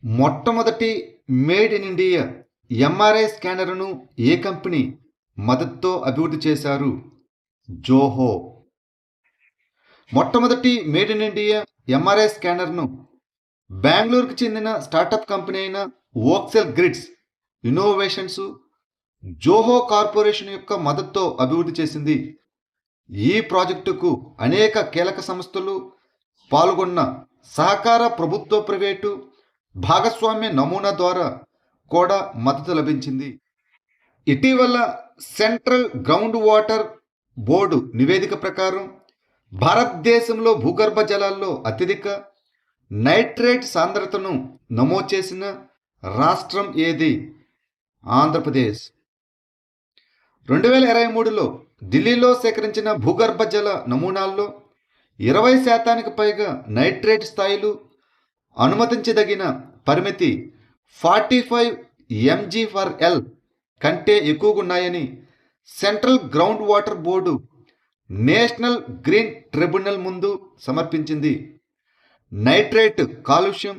మొట్టమొదటి made in India MRI స్కానర్ను ఏ కంపెనీ మద్దతుతో అభివృద్ధి చేశారు? జోహో. మొట్టమొదటి మేడ్ ఇన్ ఇండియా ఎంఆర్ఐ స్కానర్ను బెంగళూరుకు చెందిన స్టార్టప్ కంపెనీ అయిన voxel grids innovations Zoho corporation యొక్క మద్దతుతో అభివృద్ధి చేసింది. ఈ ప్రాజెక్టుకు అనేక కీలక సంస్థలు పాల్గొన్న సహకార ప్రభుత్వ ప్రైవేటు భాగస్వామ్య నమూనా ద్వారా కూడా మద్దతు లభించింది. ఇటీవల సెంట్రల్ గ్రౌండ్ వాటర్ బోర్డు నివేదిక ప్రకారం భారతదేశంలో భూగర్భ జలాల్లో అత్యధిక నైట్రేట్ సాంద్రతను నమోదు చేసిన రాష్ట్రం ఏది? ఆంధ్రప్రదేశ్. 2023లో ఢిల్లీలో సేకరించిన భూగర్భ జల నమూనాల్లో 20% పైగా నైట్రేట్ స్థాయిలు అనుమతించదగిన పరిమితి 45 mg/L కంటే ఎక్కువగా ఉన్నాయని central ground water board national green tribunal ముందు సమర్పించింది. నైట్రేట్ కాలుష్యం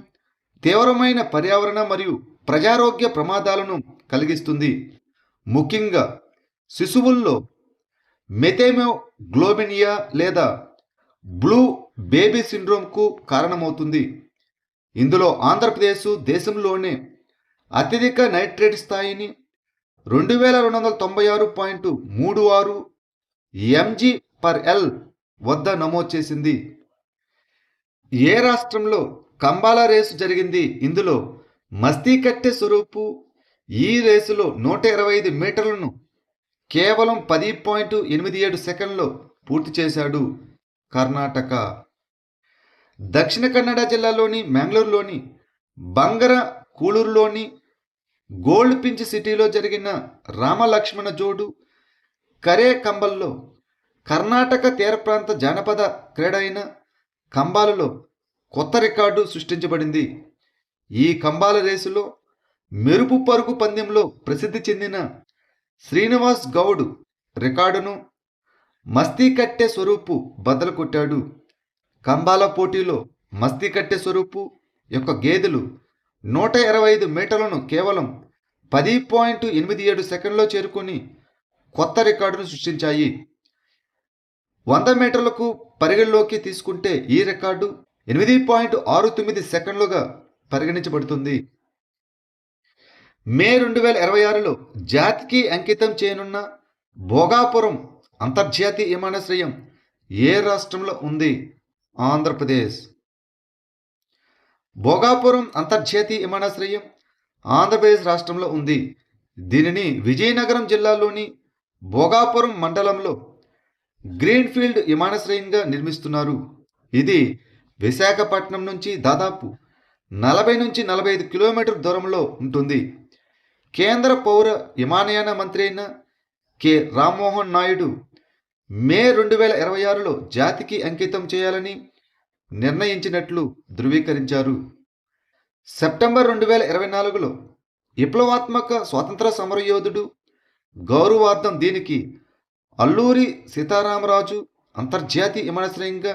తీవ్రమైన పర్యావరణ మరియు ప్రజారోగ్య ప్రమాదాలను కలిగిస్తుంది. ముఖ్యంగా శిశువుల్లో మెథెమోగ్లోబినియా లేదా బ్లూ బేబీ సిండ్రోమ్కు కారణమవుతుంది. ఇందులో ఆంధ్రప్రదేశ్ దేశంలోనే అత్యధిక నైట్రేట్ స్థాయిని 2296.36 mg/L వద్ద నమోదు చేసింది. ఏ రాష్ట్రంలో కంబాల రేసు జరిగింది? ఇందులో మస్తీకట్టె స్వరూపు ఈ రేసులో 125 మీటర్లను కేవలం 10.87 సెకండ్లో పూర్తి చేశాడు. కర్ణాటక. దక్షిణ కన్నడ జిల్లాలోని మ్యాంగ్లూరులోని బంగర కూళూరులోని గోల్డ్ పించ్ సిటీలో జరిగిన రామలక్ష్మణ జోడు కరే కంబల్లో కర్ణాటక తీర ప్రాంత జానపద క్రీడ అయిన కంబాలలో కొత్త రికార్డు సృష్టించబడింది. ఈ కంబాల రేసులో మెరుపు పరుగు పందెంలో ప్రసిద్ధి చెందిన శ్రీనివాస్ గౌడ్ రికార్డును మస్తీకట్టె స్వరూపు బద్దలు కొట్టాడు. కంబాల పోటీలో మస్తీకట్టె స్వరూపు యొక్క గేదెలు 125 మీటర్లను కేవలం 10.87 సెకండ్లో చేరుకొని కొత్త రికార్డును సృష్టించాయి. 100 మీటర్లకు పరిగణలోకి తీసుకుంటే ఈ రికార్డు 8.69 సెకండ్లుగా పరిగణించబడుతుంది. మే 2026లో జాతికి అంకితం చేయనున్న భోగాపురం అంతర్జాతీయ విమానాశ్రయం ఏ రాష్ట్రంలో ఉంది? ఆంధ్రప్రదేశ్. భోగాపురం అంతర్జాతీయ విమానాశ్రయం ఆంధ్రప్రదేశ్ రాష్ట్రంలో ఉంది. దీనిని విజయనగరం జిల్లాలోని భోగాపురం మండలంలో గ్రీన్ఫీల్డ్ విమానాశ్రయంగా నిర్మిస్తున్నారు. ఇది విశాఖపట్నం నుంచి దాదాపు 40 నుంచి 45 కిలోమీటర్ల దూరంలో ఉంటుంది. కేంద్ర పౌర విమానయాన మంత్రి అయిన కె రామ్మోహన్ నాయుడు మే 2026లో జాతికి అంకితం చేయాలని నిర్ణయించినట్లు ధృవీకరించారు. సెప్టెంబర్ 2024లో విప్లవాత్మక స్వాతంత్ర సమరయోధుడు గౌరవార్థం దీనికి అల్లూరి సీతారామరాజు అంతర్జాతీయ విమానాశ్రయంగా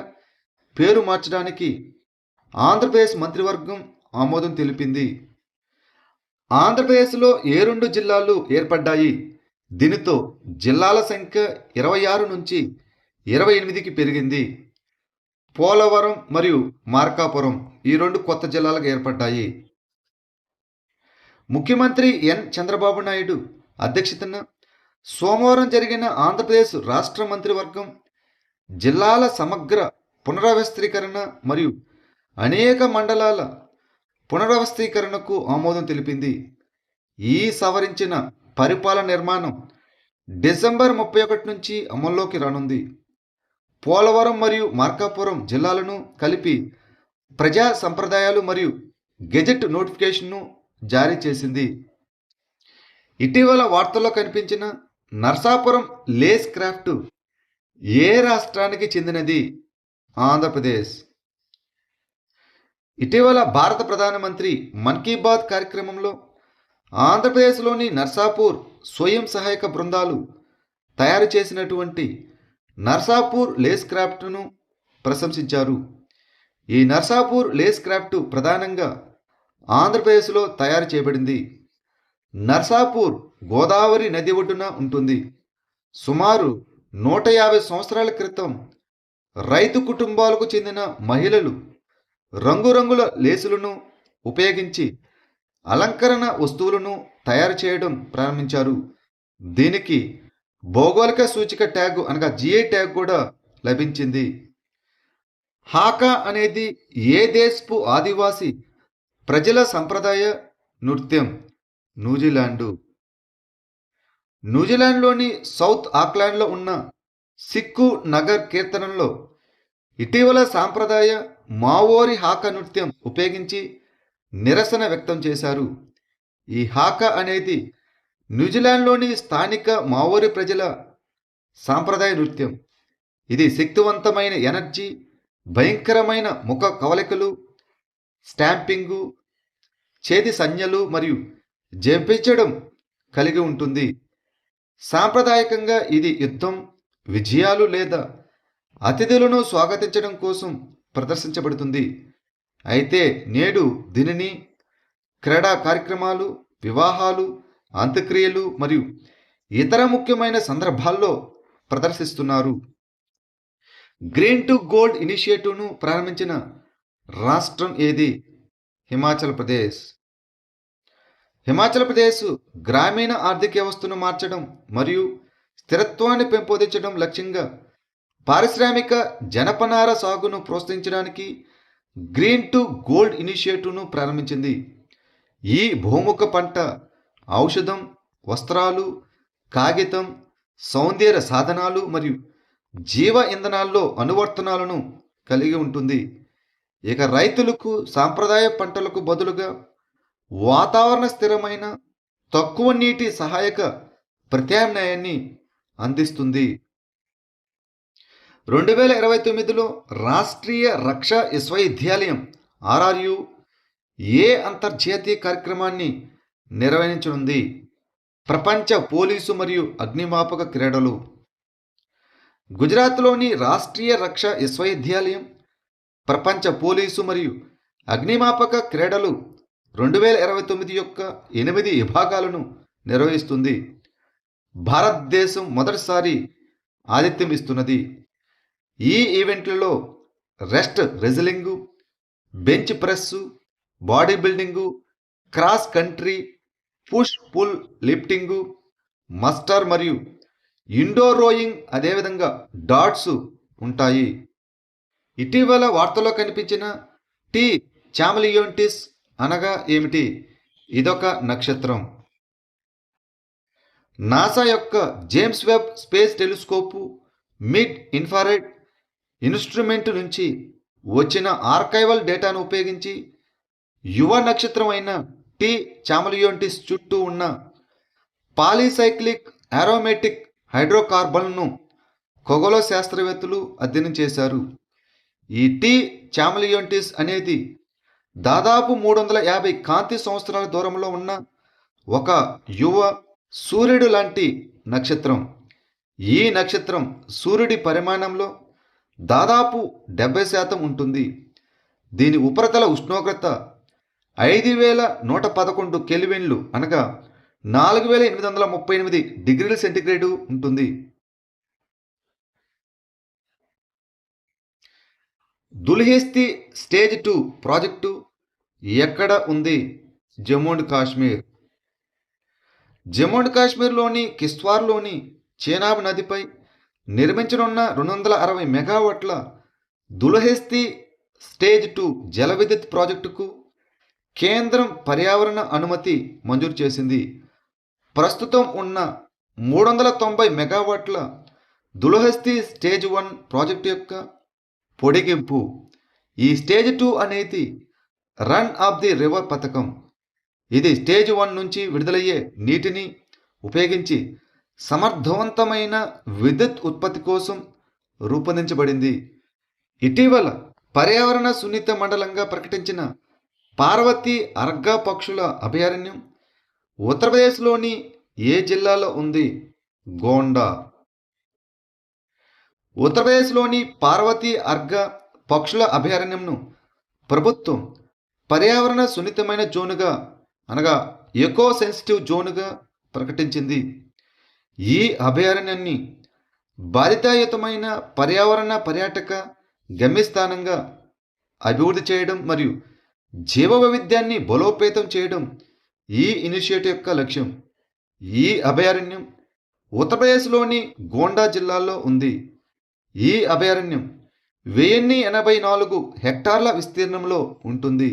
పేరు మార్చడానికి ఆంధ్రప్రదేశ్ మంత్రివర్గం ఆమోదం తెలిపింది. ఆంధ్రప్రదేశ్లో ఏ 2 జిల్లాలు ఏర్పడ్డాయి? దీనితో జిల్లాల సంఖ్య 26 నుంచి 28కి పెరిగింది. పోలవరం మరియు మార్కాపురం ఈ 2 కొత్త జిల్లాలకు ఏర్పడ్డాయి. ముఖ్యమంత్రి ఎన్ చంద్రబాబు నాయుడు అధ్యక్షతన సోమవారం జరిగిన ఆంధ్రప్రదేశ్ రాష్ట్ర మంత్రివర్గం జిల్లాల సమగ్ర పునర్వ్యవస్థీకరణ మరియు అనేక మండలాల పునర్వ్యవస్థీకరణకు ఆమోదం తెలిపింది. ఈ సవరించిన పరిపాలన నిర్మాణం డిసెంబర్ 31 నుంచి అమల్లోకి రానుంది. పోలవరం మరియు మార్కాపురం జిల్లాలను కలిపి ప్రజా సంప్రదాయాలు మరియు గెజెట్ నోటిఫికేషన్ను జారీ చేసింది. ఇటీవల వార్తల్లో కనిపించిన నర్సాపురం లేస్ క్రాఫ్ట్ ఏ రాష్ట్రానికి చెందినది? ఆంధ్రప్రదేశ్. ఇటీవల భారత ప్రధానమంత్రి మన్ కీ బాత్ కార్యక్రమంలో ఆంధ్రప్రదేశ్లోని నర్సాపూర్ స్వయం సహాయక బృందాలు తయారు చేసినటువంటి నర్సాపూర్ లేస్ క్రాఫ్ట్ను ప్రశంసించారు. ఈ నర్సాపూర్ లేస్ క్రాఫ్ట్ ప్రధానంగా ఆంధ్రప్రదేశ్లో తయారు చేయబడింది. నర్సాపూర్ గోదావరి నది ఒడ్డున ఉంటుంది. సుమారు 150 సంవత్సరాల క్రితం రైతు కుటుంబాలకు చెందిన మహిళలు రంగురంగుల లేసులను ఉపయోగించి అలంకరణ వస్తువులను తయారు చేయడం ప్రారంభించారు. దీనికి భౌగోళిక సూచిక ట్యాగ్ అనగా జిఐ ట్యాగ్ కూడా లభించింది. హాకా అనేది ఏ దేశపు ఆదివాసి ప్రజల సంప్రదాయ నృత్యం. న్యూజిలాండ్లోని సౌత్ ఆక్లాండ్లో ఉన్న సిక్కు నగర్ కీర్తనలో ఇటీవల సాంప్రదాయ మావోరి హాకా నృత్యం ఉపయోగించి నిరసన వ్యక్తం చేశారు. ఈ హాకా అనేది న్యూజిలాండ్లోని స్థానిక మావోరి ప్రజల సాంప్రదాయ నృత్యం. ఇది శక్తివంతమైన ఎనర్జీ, భయంకరమైన ముఖ కవలికలు, స్టాంపింగు, చేతి సంజ్ఞలు మరియు జంపించడం కలిగి ఉంటుంది. సాంప్రదాయకంగా ఇది యుద్ధం, విజయాలు లేదా అతిథులను స్వాగతించడం కోసం ప్రదర్శించబడుతుంది. అయితే నేడు దీనిని క్రీడా కార్యక్రమాలు, వివాహాలు, అంత్యక్రియలు మరియు ఇతర ముఖ్యమైన సందర్భాల్లో ప్రదర్శిస్తున్నారు. గ్రీన్ టు గోల్డ్ ఇనిషియేటివ్ను ప్రారంభించిన రాష్ట్రం ఏది? హిమాచల్ ప్రదేశ్. హిమాచల్ ప్రదేశ్ గ్రామీణ ఆర్థిక వ్యవస్థను మార్చడం మరియు స్థిరత్వాన్ని పెంపొందించడం లక్ష్యంగా పారిశ్రామిక జనపనార సాగును ప్రోత్సహించడానికి గ్రీన్ టు గోల్డ్ ఇనిషియేటివ్ను ప్రారంభించింది. ఈ బహుముఖ పంట ఔషధం, వస్త్రాలు, కాగితం, సౌందర్య సాధనాలు మరియు జీవ ఇంధనాల్లో అనువర్తనాలను కలిగి ఉంటుంది. ఇక రైతులకు సాంప్రదాయ పంటలకు బదులుగా వాతావరణ స్థిరమైన, తక్కువ నీటి సహాయక ప్రత్యామ్నాయాన్ని అందిస్తుంది. 2029లో రాష్ట్రీయ రక్షా విశ్వవిద్యాలయం RRU ఏ అంతర్జాతీయ కార్యక్రమాన్ని నిర్వహించనుంది? ప్రపంచ పోలీసు మరియు అగ్నిమాపక క్రీడలు. గుజరాత్లోని రాష్ట్రీయ రక్షా విశ్వవిద్యాలయం ప్రపంచ పోలీసు మరియు అగ్నిమాపక క్రీడలు 2029 యొక్క 8 విభాగాలను నిర్వహిస్తుంది. భారతదేశం మొదటిసారి ఆతిథ్యం ఇస్తున్నది. ఈ ఈవెంట్లలో wrist wrestling, bench press, body building, cross country, push pull lifting, మస్టర్ మరియు ఇండోర్ రోయింగ్, అదేవిధంగా డాట్స్ ఉంటాయి. ఇటీవల వార్తల్లో కనిపించిన టీ చామలియోంటిస్ అనగా ఏమిటి? ఇదొక నక్షత్రం. నాసా యొక్క James Webb space telescope mid infrared instrument నుంచి వచ్చిన ఆర్కైవల్ డేటాను ఉపయోగించి యువ నక్షత్రం అయిన టీ చామలియోంటిస్ చుట్టూ ఉన్న పాలీసైక్లిక్ ఆరోమేటిక్ హైడ్రోకార్బన్ను ఖగోళ శాస్త్రవేత్తలు అధ్యయనం చేశారు. ఈ టీ చామలియోంటిస్ అనేది దాదాపు 350 కాంతి సంవత్సరాల దూరంలో ఉన్న ఒక యువ సూర్యుడు లాంటి నక్షత్రం. ఈ నక్షత్రం సూర్యుడి పరిమాణంలో దాదాపు 70% ఉంటుంది. దీని ఉపరితల ఉష్ణోగ్రత 5111 కెల్విన్లు అనగా 4838 డిగ్రీల సెంటీగ్రేడు ఉంటుంది. దుల్హేస్తీ స్టేజ్ 2 ప్రాజెక్టు ఎక్కడ ఉంది? జమ్మూ అండ్ కాశ్మీర్. జమ్మూ అండ్ కాశ్మీర్లోని కిశ్త్వార్లోని చేనాబ్ నదిపై నిర్మించనున్న 260 మెగావాట్ల దుల్హేస్తీ స్టేజ్ 2 జల విద్యుత్ ప్రాజెక్టుకు కేంద్రం పర్యావరణ అనుమతి మంజూరు చేసింది. ప్రస్తుతం ఉన్న 390 మెగావాట్ల దుల్హేస్తీ స్టేజ్ 1 ప్రాజెక్టు యొక్క పొడిగింపు. ఈ స్టేజ్ 2 అనేది రన్ ఆఫ్ ది రివర్ పథకం. ఇది స్టేజ్ 1 నుంచి విడుదలయ్యే నీటిని ఉపయోగించి సమర్థవంతమైన విద్యుత్ ఉత్పత్తి కోసం రూపొందించబడింది. ఇటీవల పర్యావరణ సున్నిత మండలంగా ప్రకటించిన పార్వతీ అర్గా పక్షుల అభయారణ్యం ఉత్తరప్రదేశ్లోని ఏ జిల్లాలో ఉంది? గోండా. ఉత్తరప్రదేశ్లోని పార్వతీ అర్గా పక్షుల అభయారణ్యంను ప్రభుత్వం పర్యావరణ సున్నితమైన జోనుగా అనగా ఎకో సెన్సిటివ్ జోనుగా ప్రకటించింది. ఈ అభయారణ్యాన్ని బాధితాయుతమైన పర్యావరణ పర్యాటక గమ్యస్థానంగా అభివృద్ధి చేయడం మరియు జీవ వైవిధ్యాన్ని బలోపేతం చేయడం ఈ ఇనిషియేటివ్ యొక్క లక్ష్యం. ఈ అభయారణ్యం ఉత్తరప్రదేశ్లోని గోండా జిల్లాలో ఉంది. ఈ అభయారణ్యం 1084 హెక్టార్ల విస్తీర్ణంలో ఉంటుంది.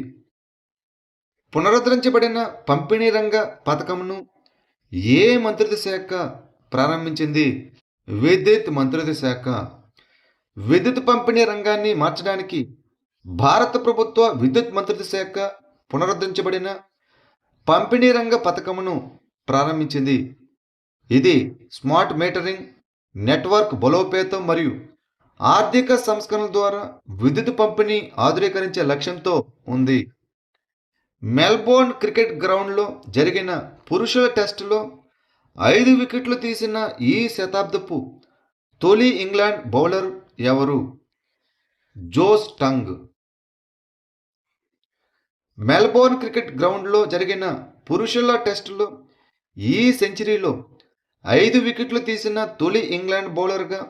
పునరుద్ధరించబడిన పంపిణీ రంగ పథకంను ఏ మంత్రిత్వ శాఖ ప్రారంభించింది? విద్యుత్ మంత్రిత్వ శాఖ. విద్యుత్ పంపిణీ రంగాన్ని మార్చడానికి భారత ప్రభుత్వ విద్యుత్ మంత్రిత్వ శాఖ పునరుద్ధరించబడిన పంపిణీ రంగ పథకమును ప్రారంభించింది. ఇది స్మార్ట్ మీటరింగ్ నెట్వర్క్ బలోపేతం మరియు ఆర్థిక సంస్కరణల ద్వారా విద్యుత్ పంపిణీ ఆధునీకరించే లక్ష్యంతో ఉంది. మెల్బోర్న్ క్రికెట్ గ్రౌండ్లో జరిగిన పురుషుల టెస్టులో 5 వికెట్లు తీసిన ఈ శతాబ్దపు తొలి ఇంగ్లాండ్ బౌలర్ ఎవరు? Josh Tongue. మెల్బోర్న్ క్రికెట్ గ్రౌండ్లో జరిగిన పురుషుల టెస్టులో ఈ సెంచరీలో 5 వికెట్లు తీసిన తొలి ఇంగ్లాండ్ బౌలర్గా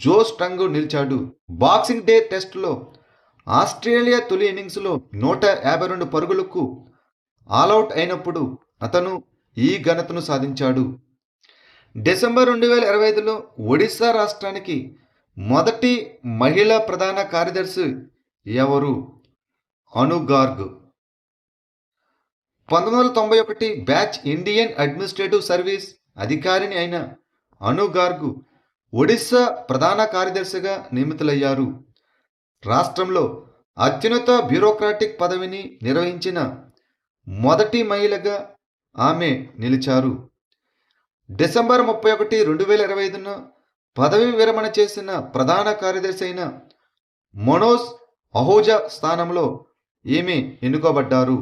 జోస్ టంగ్ నిలిచాడు. బాక్సింగ్ డే టెస్టులో ఆస్ట్రేలియా తొలి ఇన్నింగ్స్లో 152 పరుగులకు ఆలౌట్ అయినప్పుడు అతను ఈ ఘనతను సాధించాడు. డిసెంబర్ 2025లో ఒడిశా రాష్ట్రానికి మొదటి మహిళా ప్రధాన కార్యదర్శి ఎవరు? Anu Garg. 1991 batch Indian administrative service అధికారిని అయిన అను గార్గ్ ఒడిశా ప్రధాన కార్యదర్శిగా నియమితులయ్యారు. రాష్ట్రంలో అత్యున్నత బ్యూరోక్రాటిక్ పదవిని నిర్వహించిన మొదటి మహిళగా ఆమె నిలిచారు. డిసెంబర్ 31, 2025న పదవి విరమణ చేసిన ప్రధాన కార్యదర్శి అయిన మనోజ్ అహూజా స్థానంలో ఈమె ఎన్నుకోబడ్డారు.